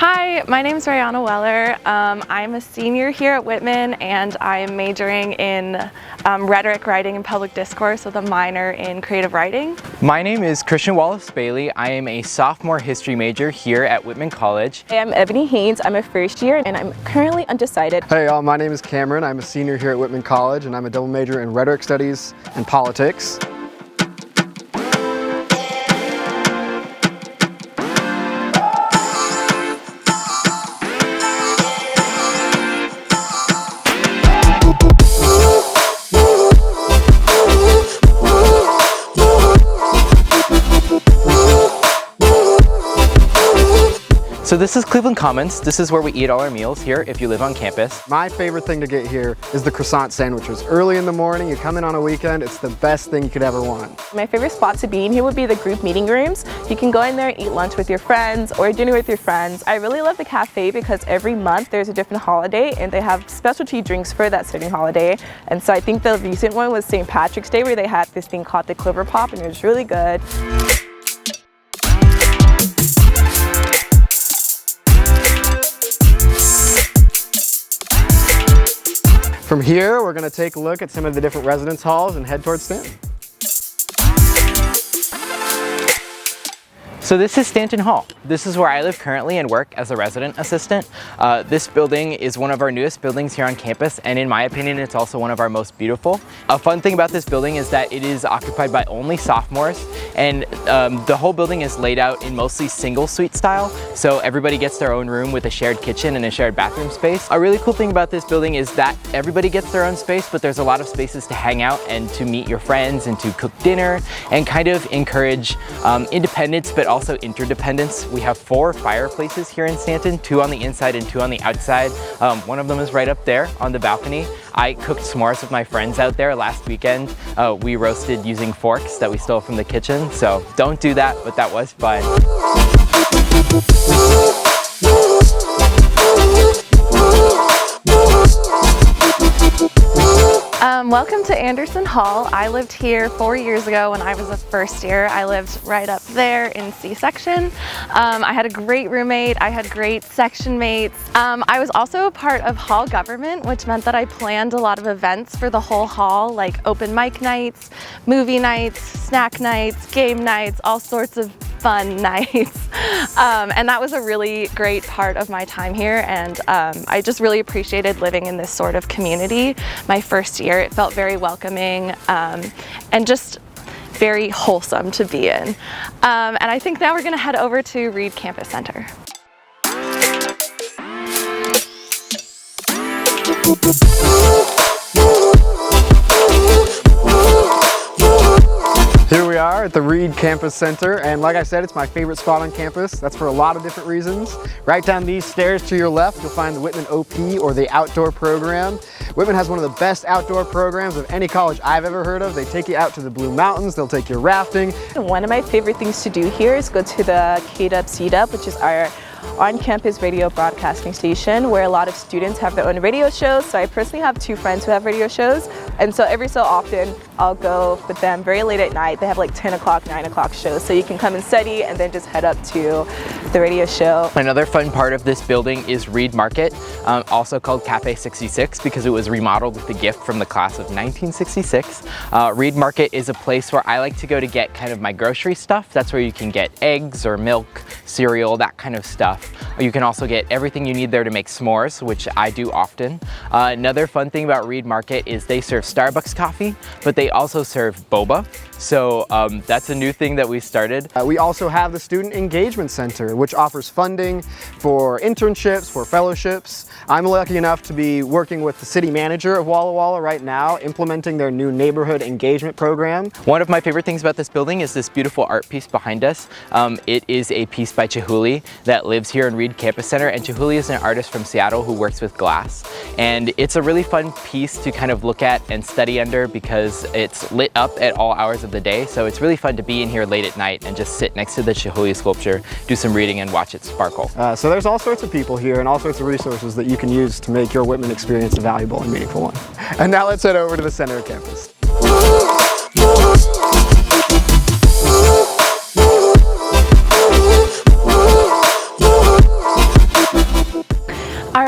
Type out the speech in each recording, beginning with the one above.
Hi, my name is Rihanna Weller. I'm a senior here at Whitman and I'm majoring in rhetoric, writing, and public discourse with a minor in creative writing. My name is Christian Wallace-Bailey. I am a sophomore history major here at Whitman College. Hey, I'm Ebony Haynes. I'm a first year and I'm currently undecided. Hey y'all, my name is Cameron. I'm a senior here at Whitman College and I'm a double major in rhetoric studies and politics. So this is Cleveland Commons. This is where we eat all our meals here if you live on campus. My favorite thing to get here is the croissant sandwiches. Early in the morning, you come in on a weekend, it's the best thing you could ever want. My favorite spot to be in here would be the group meeting rooms. You can go in there and eat lunch with your friends or dinner with your friends. I really love the cafe because every month there's a different holiday and they have specialty drinks for that certain holiday. And so I think the recent one was St. Patrick's Day where they had this thing called the Clover Pop and it was really good. From here, we're going to take a look at some of the different residence halls and head towards Stanton. So this is Stanton Hall. This is where I live currently and work as a resident assistant. This building is one of our newest buildings here on campus, and in my opinion, it's also one of our most beautiful. A fun thing about this building is that it is occupied by only sophomores, and the whole building is laid out in mostly single suite style, so everybody gets their own room with a shared kitchen and a shared bathroom space. A really cool thing about this building is that everybody gets their own space, but there's a lot of spaces to hang out and to meet your friends and to cook dinner and kind of encourage independence, but also interdependence. We have 4 fireplaces here in Stanton, 2 on the inside and 2 on the outside. One of them is right up there on the balcony. I cooked s'mores with my friends out there last weekend. We roasted using forks that we stole from the kitchen, so don't do that, but that was fun. Welcome to Anderson Hall. I lived here 4 years ago when I was a first year. I lived right up there in C-section. I had a great roommate. I had great section mates. I was also a part of hall government, which meant that I planned a lot of events for the whole hall, like open mic nights, movie nights, snack nights, game nights, all sorts of fun nights. And that was a really great part of my time here, and I just really appreciated living in this sort of community. My first year, it felt very welcoming and just very wholesome to be in. And I think now we're going to head over to Reed Campus Center. Here we are at the Reed Campus Center, and like I said, it's my favorite spot on campus. That's for a lot of different reasons. Right down these stairs to your left, you'll find the Whitman OP, or the outdoor program. Whitman has one of the best outdoor programs of any college I've ever heard of. They take you out to the Blue Mountains, they'll take you rafting. One of my favorite things to do here is go to the K-Dub C-Dub, which is our on-campus radio broadcasting station where a lot of students have their own radio shows. So I personally have 2 friends who have radio shows, and so every so often I'll go with them very late at night. They have like 10 o'clock, 9 o'clock shows, so you can come and study and then just head up to the radio show. Another fun part of this building is Reed Market, also called Cafe 66 because it was remodeled with a gift from the class of 1966. Reed Market is a place where I like to go to get kind of my grocery stuff. That's where you can get eggs or milk, cereal, that kind of stuff. You can also get everything you need there to make s'mores, which I do often. Another fun thing about Reed Market is they serve Starbucks coffee, but they also serve boba. So that's a new thing that we started. We also have the Student Engagement Center, which offers funding for internships, for fellowships. I'm lucky enough to be working with the city manager of Walla Walla right now, implementing their new neighborhood engagement program. One of my favorite things about this building is this beautiful art piece behind us. It is a piece by Chihuly that lives here in Reed Campus Center, and Chihuly is an artist from Seattle who works with glass. And it's a really fun piece to kind of look at and study under because it's lit up at all hours of the day. So it's really fun to be in here late at night and just sit next to the Chihuly sculpture, do some reading and watch it sparkle. So there's all sorts of people here and all sorts of resources that you can use to make your Whitman experience a valuable and meaningful one. And now let's head over to the center of campus.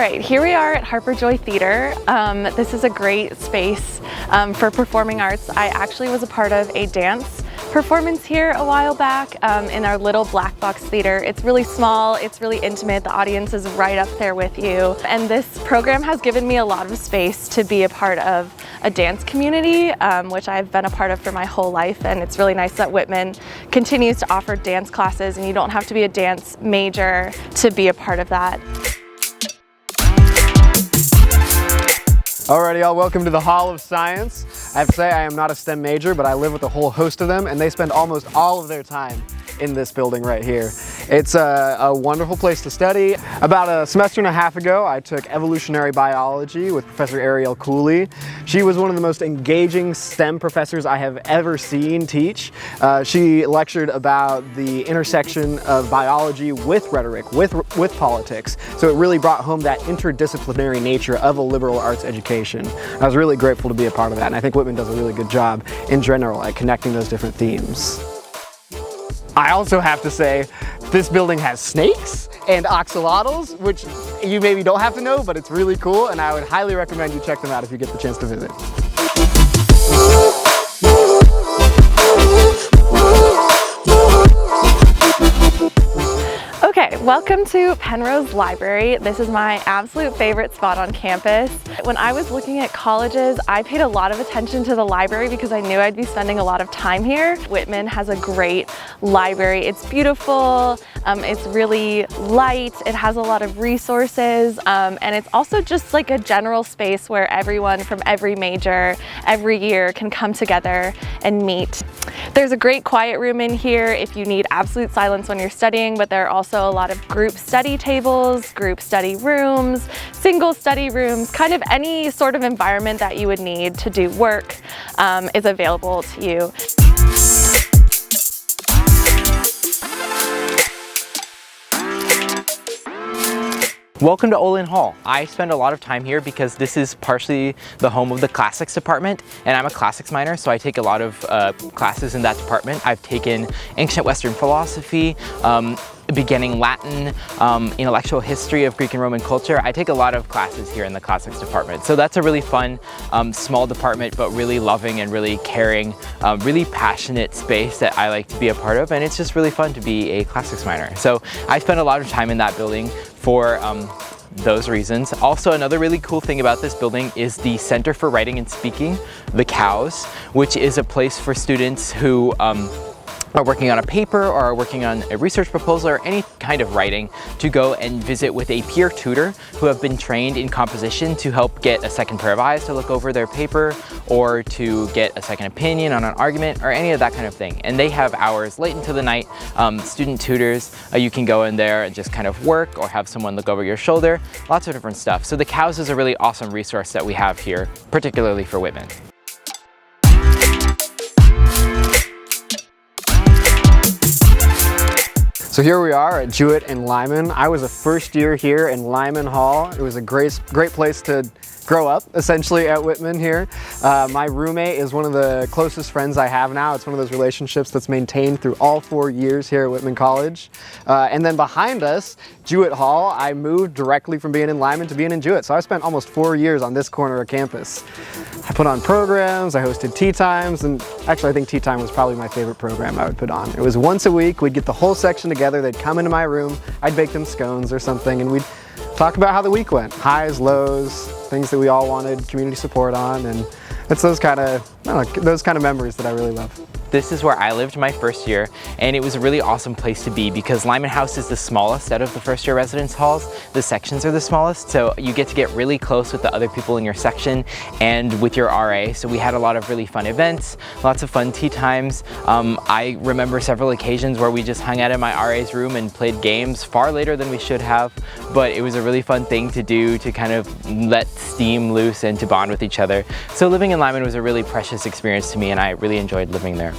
right, here we are at Harper Joy Theatre. This is a great space for performing arts. I actually was a part of a dance performance here a while back in our little black box theater. It's really small, it's really intimate, the audience is right up there with you. And this program has given me a lot of space to be a part of a dance community, which I've been a part of for my whole life. And it's really nice that Whitman continues to offer dance classes and you don't have to be a dance major to be a part of that. Alrighty, y'all, welcome to the Hall of Science. I have to say I am not a STEM major, but I live with a whole host of them, and they spend almost all of their time in this building right here. It's a wonderful place to study. About a semester and a half ago, I took evolutionary biology with Professor Ariel Cooley. She was one of the most engaging STEM professors I have ever seen teach. She lectured about the intersection of biology with rhetoric, with politics. So it really brought home that interdisciplinary nature of a liberal arts education. I was really grateful to be a part of that, and I think Whitman does a really good job in general at connecting those different themes. I also have to say, this building has snakes and axolotls, which you maybe don't have to know, but it's really cool, and I would highly recommend you check them out if you get the chance to visit. Okay, welcome to Penrose Library. This is my absolute favorite spot on campus. When I was looking at colleges, I paid a lot of attention to the library because I knew I'd be spending a lot of time here. Whitman has a great library. It's beautiful, it's really light, it has a lot of resources, and it's also just like a general space where everyone from every major, every year can come together and meet. There's a great quiet room in here if you need absolute silence when you're studying, but there are also a lot of group study tables, group study rooms, single study rooms, kind of any sort of environment that you would need to do work is available to you. Welcome to Olin Hall. I spend a lot of time here because this is partially the home of the classics department, and I'm a classics minor, so I take a lot of classes in that department. I've taken ancient Western philosophy, beginning Latin, intellectual history of Greek and Roman culture. I take a lot of classes here in the classics department. So that's a really fun, small department, but really loving and really caring, really passionate space that I like to be a part of, and it's just really fun to be a classics minor. So I spend a lot of time in that building for those reasons. Also, another really cool thing about this building is the Center for Writing and Speaking, the COWS, which is a place for students who are working on a paper or are working on a research proposal or any kind of writing to go and visit with a peer tutor who have been trained in composition to help get a second pair of eyes to look over their paper or to get a second opinion on an argument or any of that kind of thing. And they have hours late into the night, student tutors, you can go in there and just kind of work or have someone look over your shoulder, lots of different stuff. So the COWS is a really awesome resource that we have here, particularly for Whitman. So here we are at Jewett and Lyman. I was a first year here in Lyman Hall. It was a great place to grow up, essentially, at Whitman here. My roommate is one of the closest friends I have now. It's one of those relationships that's maintained through all 4 years here at Whitman College. And then behind us, Jewett Hall, I moved directly from being in Lyman to being in Jewett. So I spent almost 4 years on this corner of campus. I put on programs, I hosted tea times, and actually I think tea time was probably my favorite program I would put on. It was once a week, we'd get the whole section together, they'd come into my room, I'd bake them scones or something, and we'd talk about how the week went. Highs, lows, things that we all wanted community support on, and it's those kind of memories that I really love. This is where I lived my first year, and it was a really awesome place to be because Lyman House is the smallest out of the first year residence halls. The sections are the smallest, so you get to get really close with the other people in your section and with your RA. So we had a lot of really fun events, lots of fun tea times. I remember several occasions where we just hung out in my RA's room and played games far later than we should have, but it was a really fun thing to do to kind of let steam loose and to bond with each other. So living in Lyman was a really precious experience to me, and I really enjoyed living there.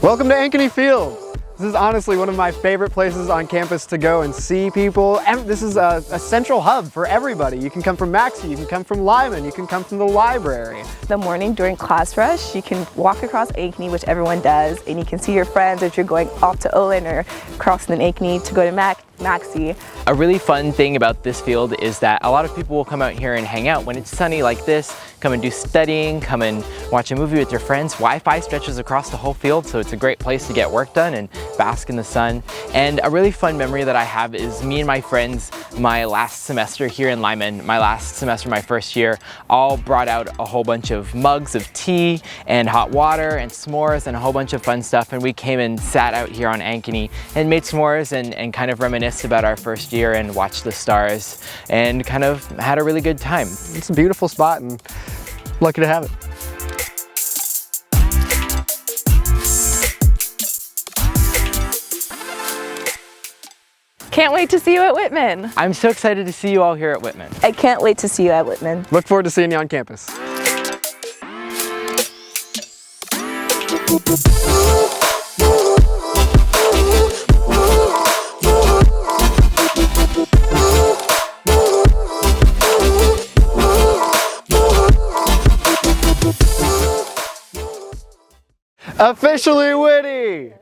Welcome to Ankeny Field. This is honestly one of my favorite places on campus to go and see people. This is a central hub for everybody. You can come from Maxie, you can come from Lyman, you can come from the library. The morning during class rush, you can walk across Ankeny, which everyone does, and you can see your friends if you're going off to Olin or crossing an Ankeny to go to Mac. Maxie. A really fun thing about this field is that a lot of people will come out here and hang out when it's sunny like this, come and do studying, come and watch a movie with your friends. Wi-Fi stretches across the whole field, so it's a great place to get work done and bask in the sun. And a really fun memory that I have is me and my friends, my last semester here in Lyman, my last semester, my first year, all brought out a whole bunch of mugs of tea and hot water and s'mores and a whole bunch of fun stuff, and we came and sat out here on Ankeny and made s'mores and kind of reminisced about our first year and watched the stars and kind of had a really good time. It's a beautiful spot and lucky to have it. Can't wait to see you at Whitman. I'm so excited to see you all here at Whitman. I can't wait to see you at Whitman. Look forward to seeing you on campus. Officially witty!